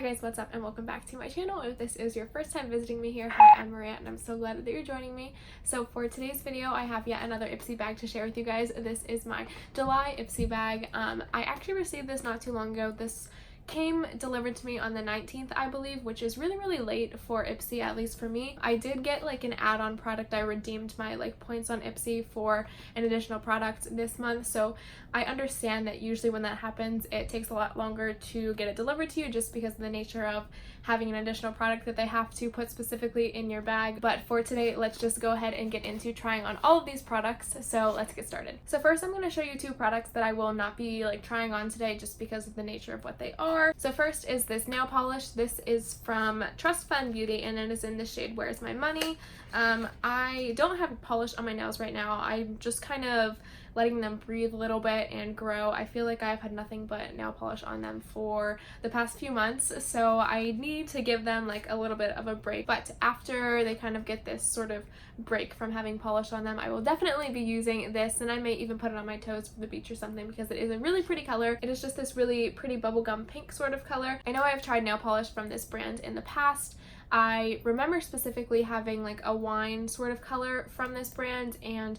Hi guys, what's up and welcome back to my channel. If this is your first time visiting me here, hi, I'm Maria and I'm so glad that you're joining me. So for today's video, I have yet another Ipsy bag to share with you guys. This is my July Ipsy bag. I actually received this not too long ago. This came delivered to me on the 19th, I believe, which is really late for Ipsy, at least for me. I did get like an add-on product. I redeemed my points on Ipsy for an additional product this month, so I understand that usually when that happens it takes a lot longer to get it delivered to you just because of the nature of having an additional product that they have to put specifically in your bag. But for today, let's just go ahead and get into trying on all of these products, so let's get started. So first I'm going to show you two products that I will not be trying on today just because of the nature of what they are. So first is this nail polish. This is from Trust Fund Beauty and it is in the shade Where's My Money. I don't have polish on my nails right now. I'm just kind of letting them breathe a little bit and grow. I feel like I've had nothing but nail polish on them for the past few months, so I need to give them a little bit of a break. But after they kind of get this sort of break from having polish on them, I will definitely be using this, and I may even put it on my toes for the beach or something because it is a really pretty color. It is just this really pretty bubblegum pink sort of color. I know I have tried nail polish from this brand in the past. I remember specifically having a wine sort of color from this brand, and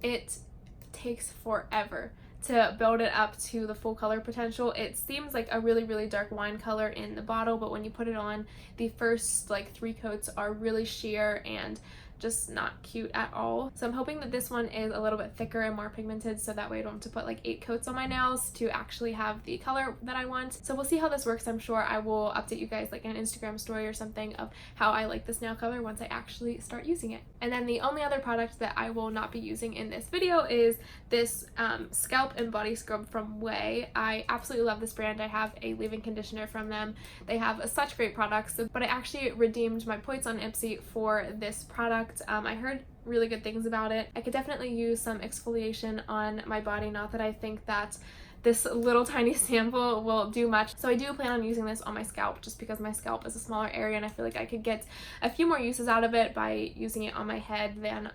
it takes forever to build it up to the full color potential. It seems like a really dark wine color in the bottle, but when you put it on, the first 3 coats are really sheer and just not cute at all. So I'm hoping that this one is a little bit thicker and more pigmented, so that way I don't have to put 8 coats on my nails to actually have the color that I want. So we'll see how this works. I'm sure I will update you guys in an Instagram story or something of how I like this nail color once I actually start using it. And then the only other product that I will not be using in this video is this scalp and body scrub from Way. I absolutely love this brand. I have a leave-in conditioner from them. They have such great products, but I actually redeemed my points on Ipsy for this product. I heard really good things about it. I could definitely use some exfoliation on my body, not that I think that this little tiny sample will do much. So I do plan on using this on my scalp just because my scalp is a smaller area and I feel like I could get a few more uses out of it by using it on my head than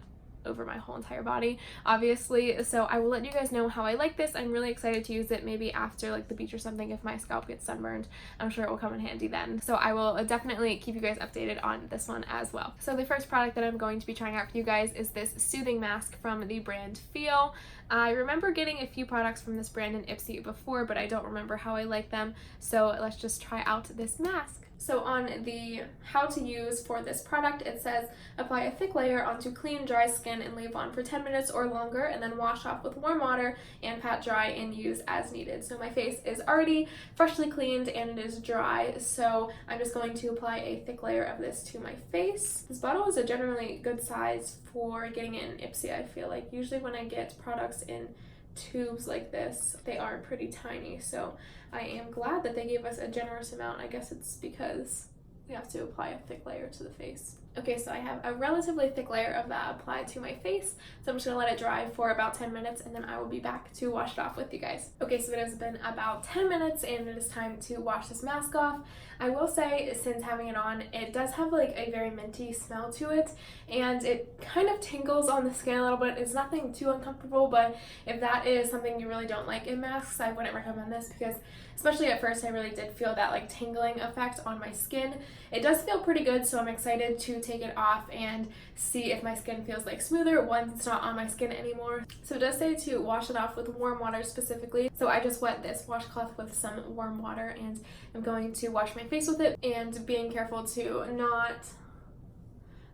over my whole entire body, obviously. So I will let you guys know how I like this. I'm really excited to use it maybe after the beach or something. If my scalp gets sunburned, I'm sure it will come in handy then. So I will definitely keep you guys updated on this one as well. So the first product that I'm going to be trying out for you guys is this soothing mask from the brand Feel. I remember getting a few products from this brand in Ipsy before, but I don't remember how I like them. So let's just try out this mask. So on the how to use for this product, it says apply a thick layer onto clean, dry skin and leave on for 10 minutes or longer, and then wash off with warm water and pat dry and use as needed. So my face is already freshly cleaned and it is dry, so I'm just going to apply a thick layer of this to my face. This bottle is a generally good size for getting it in Ipsy. I feel like usually when I get products in tubes like this, they are pretty tiny, so I am glad that they gave us a generous amount. I guess it's because we have to apply a thick layer to the face. Okay, so I have a relatively thick layer of that applied to my face, so I'm just gonna let it dry for about 10 minutes and then I will be back to wash it off with you guys. Okay, so it has been about 10 minutes and it is time to wash this mask off. I will say, since having it on, it does have a very minty smell to it, and it kind of tingles on the skin a little bit. It's nothing too uncomfortable, but if that is something you really don't like in masks, I wouldn't recommend this because, especially at first, I really did feel that tingling effect on my skin. It does feel pretty good, so I'm excited to take it off and see if my skin feels smoother once it's not on my skin anymore. So it does say to wash it off with warm water specifically, so I just wet this washcloth with some warm water and I'm going to wash my face with it, and being careful to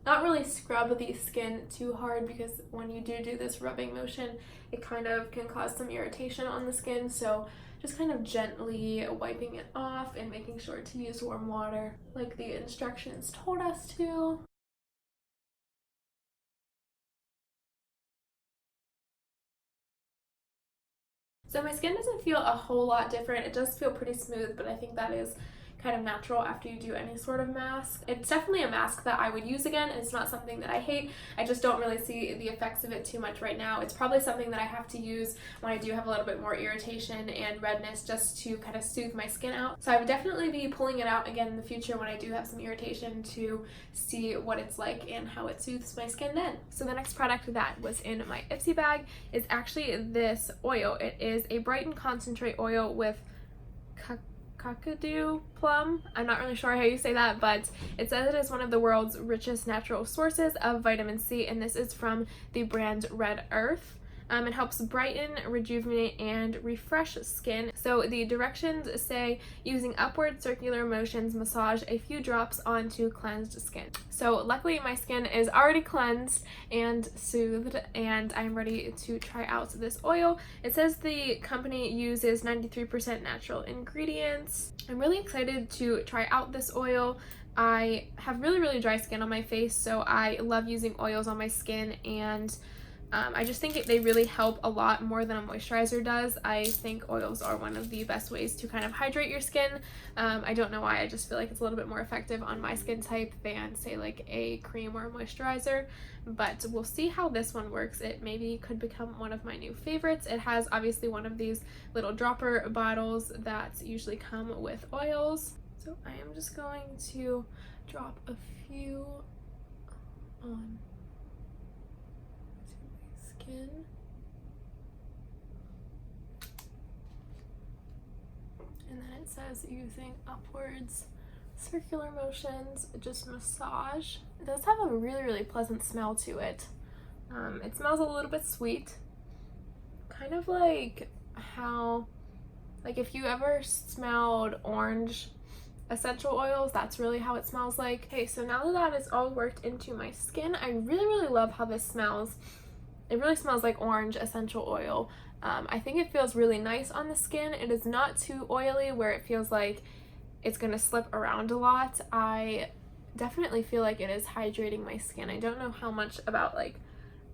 not really scrub the skin too hard, because when you do this rubbing motion, it kind of can cause some irritation on the skin. So just kind of gently wiping it off and making sure to use warm water like the instructions told us to. So my skin doesn't feel a whole lot different. It does feel pretty smooth, but I think that is kind of natural after you do any sort of mask. It's definitely a mask that I would use again. It's not something that I hate. I just don't really see the effects of it too much right now. It's probably something that I have to use when I do have a little bit more irritation and redness, just to kind of soothe my skin out. So I would definitely be pulling it out again in the future when I do have some irritation to see what it's like and how it soothes my skin then. So the next product that was in my Ipsy bag is actually this oil. It is a Brighten Concentrate Oil with Kakadu plum. I'm not really sure how you say that, but it says it is one of the world's richest natural sources of vitamin C, and this is from the brand Red Earth. It helps brighten, rejuvenate, and refresh skin. So the directions say using upward circular motions, massage a few drops onto cleansed skin. So luckily my skin is already cleansed and soothed, and I'm ready to try out this oil. It says the company uses 93% natural ingredients. I'm really excited to try out this oil. I have really dry skin on my face, so I love using oils on my skin, and I just think they really help a lot more than a moisturizer does. I think oils are one of the best ways to kind of hydrate your skin. I don't know why, I just feel like it's a little bit more effective on my skin type than say like a cream or a moisturizer, but we'll see how this one works. It maybe could become one of my new favorites. It has obviously one of these little dropper bottles that usually come with oils. So I am just going to drop a few on skin. And then it says using upwards circular motions, just massage. It does have a really pleasant smell to it. It smells a little bit sweet, kind of like how, like if you ever smelled orange essential oils, that's really how it smells like. Okay, so now that is all worked into my skin, I really love how this smells. It really smells like orange essential oil. I think it feels really nice on the skin. It is not too oily where it feels like it's gonna slip around a lot. I definitely feel like it is hydrating my skin. I don't know how much about like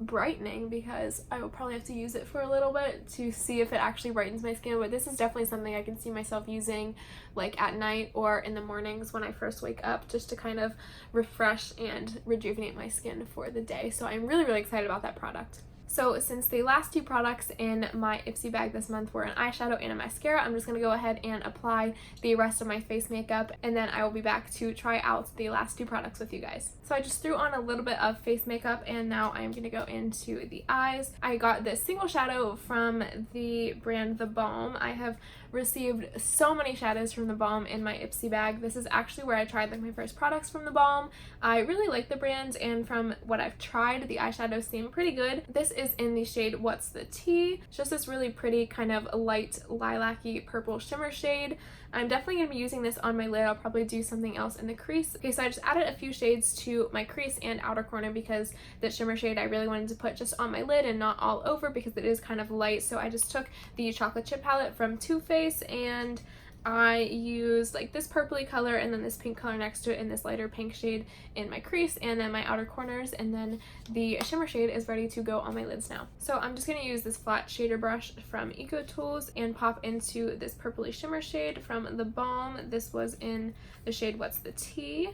brightening, because I will probably have to use it for a little bit to see if it actually brightens my skin, but this is definitely something I can see myself using like at night or in the mornings when I first wake up, just to kind of refresh and rejuvenate my skin for the day. So I'm really excited about that product. So since the last two products in my Ipsy bag this month were an eyeshadow and a mascara, I'm just going to go ahead and apply the rest of my face makeup, and then I will be back to try out the last two products with you guys. So I just threw on a little bit of face makeup, and now I'm going to go into the eyes. I got this single shadow from the brand The Balm. I have received so many shadows from The Balm in my Ipsy bag. This is actually where I tried like my first products from The Balm. I really like the brand, and from what I've tried, the eyeshadows seem pretty good. This is in the shade What's the Tea. It's just this really pretty kind of light lilac-y purple shimmer shade. I'm definitely going to be using this on my lid. I'll probably do something else in the crease. Okay, so I just added a few shades to my crease and outer corner because the shimmer shade I really wanted to put just on my lid and not all over because it is kind of light. So I just took the chocolate chip palette from Too Faced, and I used like this purpley color and then this pink color next to it in this lighter pink shade in my crease and then my outer corners, and then the shimmer shade is ready to go on my lids now. So I'm just going to use this flat shader brush from Eco Tools and pop into this purpley shimmer shade from The Balm. This was in the shade What's the Tea.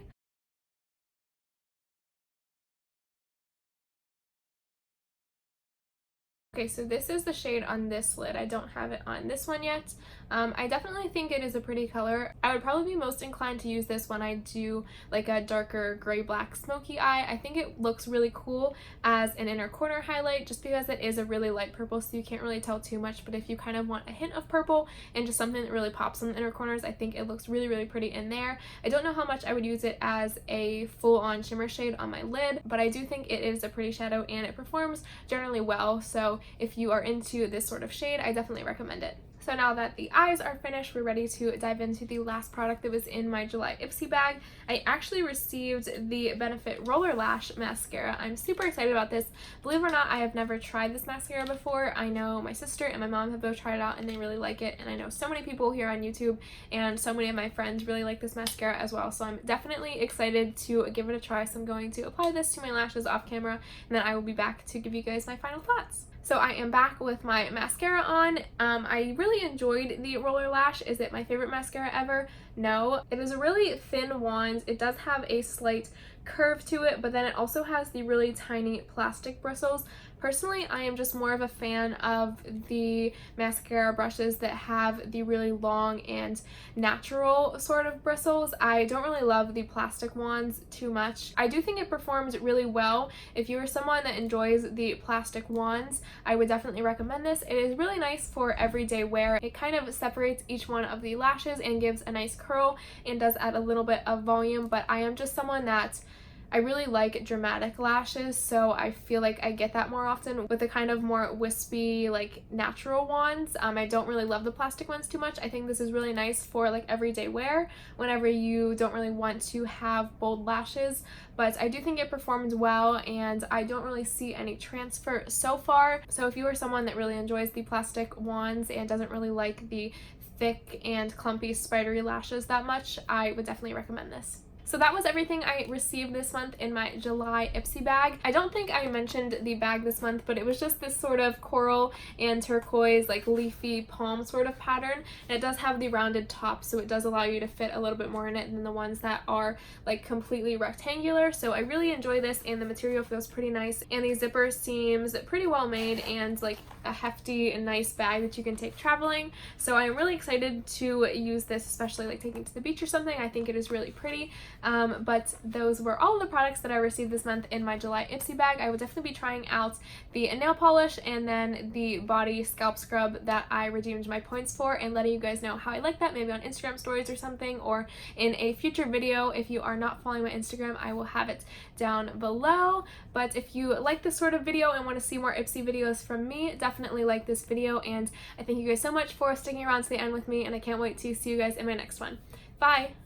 Okay, so this is the shade on this lid. I don't have it on this one yet. I definitely think it is a pretty color. I would probably be most inclined to use this when I do like a darker gray-black smoky eye. I think it looks really cool as an inner corner highlight just because it is a really light purple, so you can't really tell too much, but if you kind of want a hint of purple and just something that really pops in the inner corners, I think it looks really pretty in there. I don't know how much I would use it as a full-on shimmer shade on my lid, but I do think it is a pretty shadow and it performs generally well, so if you are into this sort of shade, I definitely recommend it. So now that the eyes are finished, we're ready to dive into the last product that was in my July Ipsy bag. I actually received the Benefit Roller Lash Mascara. I'm super excited about this. Believe it or not, I have never tried this mascara before. I know my sister and my mom have both tried it out and they really like it, and I know so many people here on YouTube and so many of my friends really like this mascara as well, so I'm definitely excited to give it a try. So I'm going to apply this to my lashes off camera, and then I will be back to give you guys my final thoughts. So I am back with my mascara on. I really enjoyed the Roller Lash. Is it my favorite mascara ever? No. It is a really thin wand. It does have a slight curve to it, but then it also has the really tiny plastic bristles. Personally, I am just more of a fan of the mascara brushes that have the really long and natural sort of bristles. I don't really love the plastic ones too much. I do think it performs really well. If you are someone that enjoys the plastic ones, I would definitely recommend this. It is really nice for everyday wear. It kind of separates each one of the lashes and gives a nice curl and does add a little bit of volume, but I am just someone that I really like dramatic lashes, so I feel like I get that more often with the kind of more wispy, like natural ones. I don't really love the plastic ones too much. I think this is really nice for like everyday wear whenever you don't really want to have bold lashes, but I do think it performs well and I don't really see any transfer so far. So if you are someone that really enjoys the plastic ones and doesn't really like the thick and clumpy spidery lashes that much, I would definitely recommend this. So that was everything I received this month in my July Ipsy bag. I don't think I mentioned the bag this month, but it was just this sort of coral and turquoise, like leafy palm sort of pattern. And it does have the rounded top, so it does allow you to fit a little bit more in it than the ones that are like completely rectangular. So I really enjoy this, and the material feels pretty nice. And the zipper seems pretty well made and like a hefty and nice bag that you can take traveling. So I'm really excited to use this, especially like taking to the beach or something. I think it is really pretty. But those were all the products that I received this month in my July Ipsy bag. I will definitely be trying out the nail polish and then the body scalp scrub that I redeemed my points for, and letting you guys know how I like that, maybe on Instagram stories or something, or in a future video. If you are not following my Instagram, I will have it down below. But if you like this sort of video and want to see more Ipsy videos from me, definitely like this video, and I thank you guys so much for sticking around to the end with me, and I can't wait to see you guys in my next one. Bye!